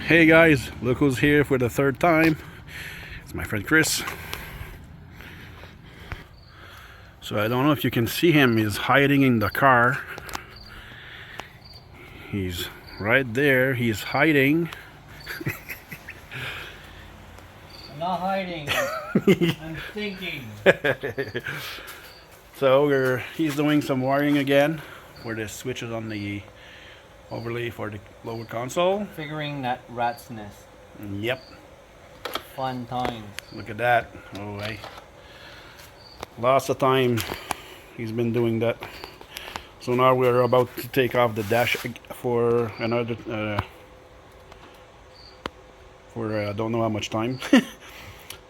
Hey guys, look who's here for the third time. It's my friend Chris. So I don't know if you can see him. He's hiding in the car. He's right there. He's hiding. I'm not hiding. I'm thinking. So he's doing some wiring again for the switches on the overlay for the lower console. Figuring that rat's nest. Yep. Fun times. Look at that. Oh, hey. Lots of time he's been doing that. So now we're about to take off the dash for another I don't know how much time.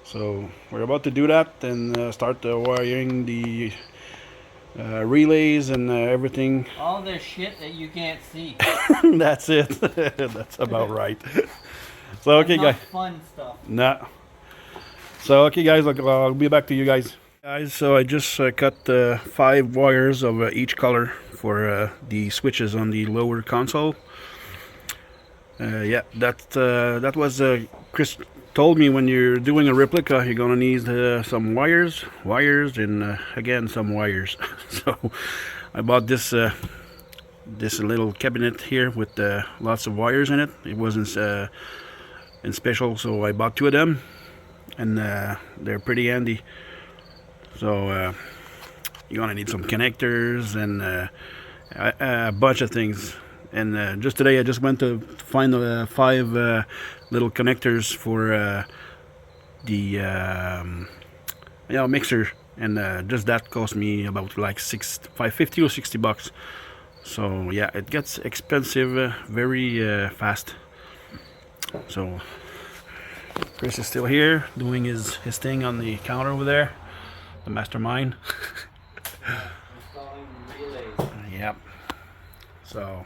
So we're about to do that and start wiring the relays and everything. All the shit that you can't see. That's it. That's about right. So okay, guys. Fun stuff. Nah. So okay, guys. Look, I'll be back to you guys. Guys, so I just cut 5 wires of each color for the switches on the lower console. Yeah, that was Chris told me when you're doing a replica, you're gonna need some wires, and again some wires. So I bought this this little cabinet here with lots of wires in it. It wasn't in special, so I bought 2 of them, and they're pretty handy. So you're gonna need some connectors and a bunch of things. And just today I just went to find 5 little connectors for the mixer, and just that cost me about like $5.50 or $60. So yeah, it gets expensive very fast. So Chris is still here doing his thing on the counter over there, the mastermind. Installing relays. Yep. So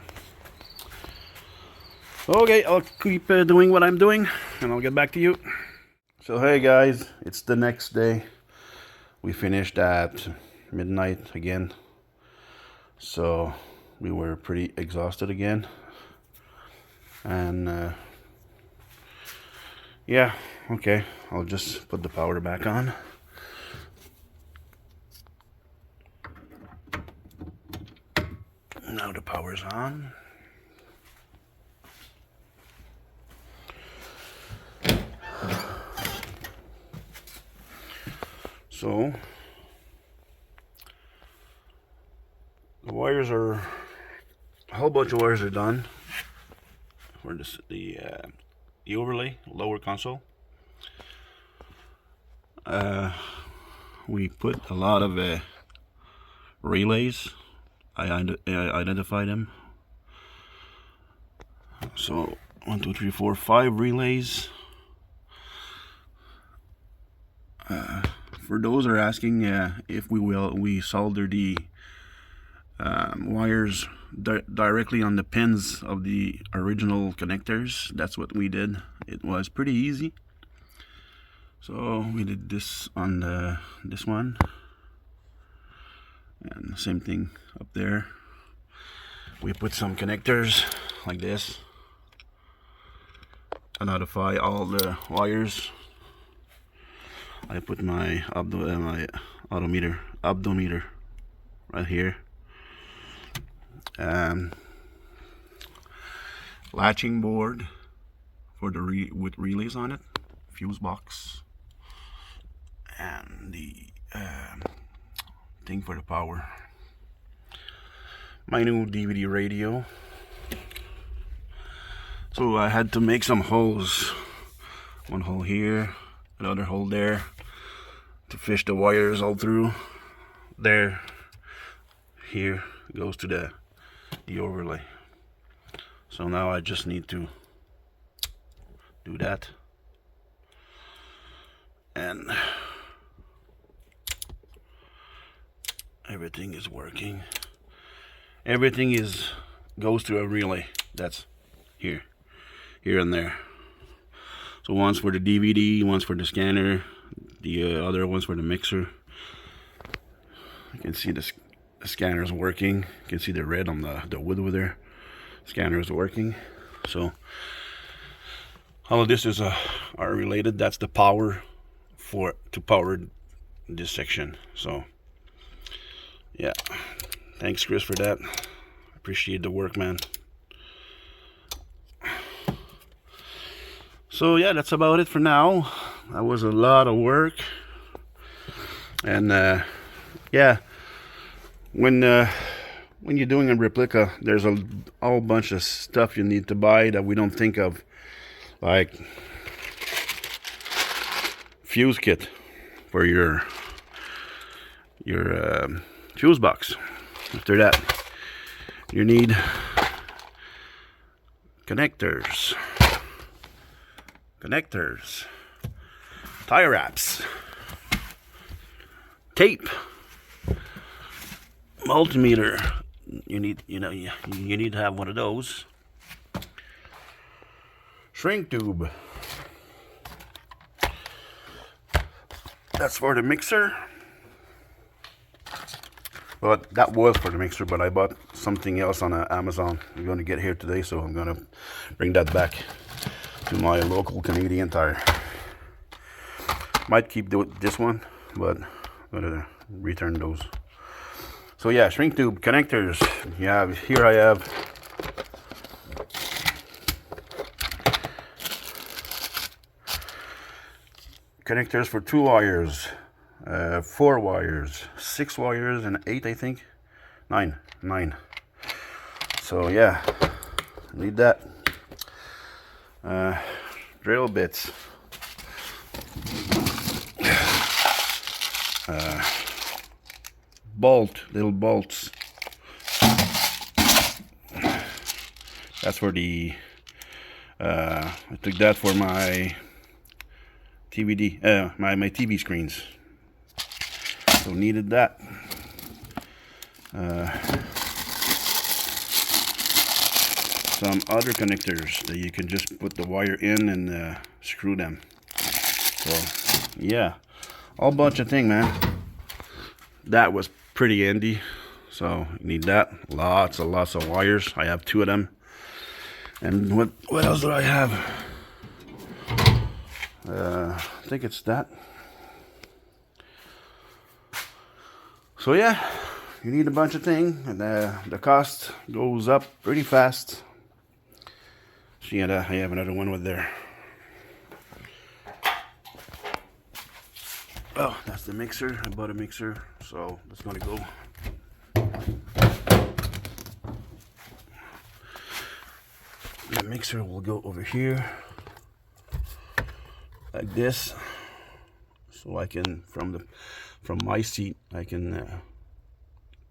okay, I'll keep doing what I'm doing, and I'll get back to you. So hey guys, it's the next day. We finished at midnight again, so we were pretty exhausted again, and yeah, okay, I'll just put the power back on. Now the power's on. So the wires are, a whole bunch of wires are done for this, the overlay lower console. We put a lot of relays. I identify them. So 1, 2, 3, 4, 5 relays. For those who are asking if we solder the wires directly on the pins of the original connectors. That's what we did. It was pretty easy. So we did this on this one, and same thing up there. We put some connectors like this. Identify all the wires. I put my odometer right here. Latching board for the with relays on it, fuse box, and the thing for the power. My new DVD radio. So I had to make some holes. One hole here, another hole there, to fish the wires all through. There, here goes to the overlay. So now I just need to do that, and everything is working. Everything goes to a relay. That's here and there. So one's for the DVD, one's for the scanner, the other one's for the mixer. You can see the scanner is working. You can see the red on the wood over there. Scanner is working. So All of this is are related. That's the power to power this section. So yeah, thanks Chris for that. Appreciate the work, man. So yeah, that's about it for now. That was a lot of work. And yeah, when you're doing a replica, there's a whole bunch of stuff you need to buy that we don't think of, like fuse kit for your fuse box. After that, you need connectors, tie wraps, tape, multimeter. You need to have one of those. Shrink tube. That's for the mixer. But that was for the mixer, but I bought something else on Amazon. I'm going to get here today, so I'm going to bring that back to my local Canadian Tire. Might keep this one, but I'm going to return those. So yeah, shrink tube, connectors. Yeah, here I have connectors for 2 wires, 4 wires, 6 wires, and 8, I think. 9. So yeah, need that. Drill bits. Little bolts. That's for the I took that for my TVD, my TV screens. So needed that. Some other connectors that you can just put the wire in and screw them. So yeah, all bunch of thing, man. That was pretty handy. So you need that. Lots of wires. I have 2 of them. And what else do I have? I think it's that. So yeah, you need a bunch of things, and the cost goes up pretty fast. See, I have another one with there. Oh, that's the mixer. I bought a mixer, so that's gonna go. The mixer will go over here like this, so I can from my seat I can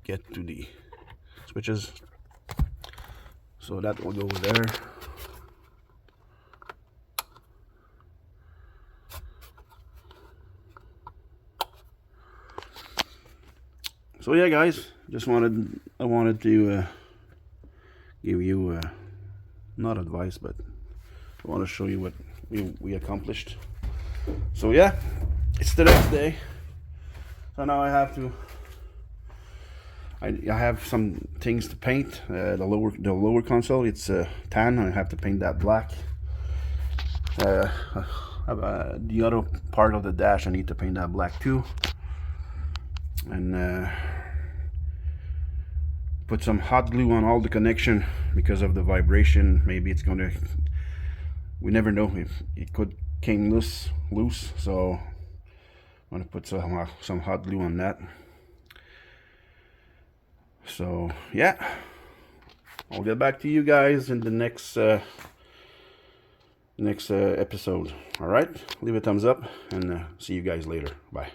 get to the switches. So that will go over there. So yeah, guys, I wanted to give you not advice, but I want to show you what we accomplished. So yeah, it's the next day. So now I have some things to paint. The lower console, it's tan. I have to paint that black. The other part of the dash, I need to paint that black too. And put some hot glue on all the connection because of the vibration. Maybe it's gonna, we never know, if it could came loose. So I'm gonna put some hot glue on that. So yeah, I'll get back to you guys in the next episode. All right, leave a thumbs up, and see you guys later. Bye.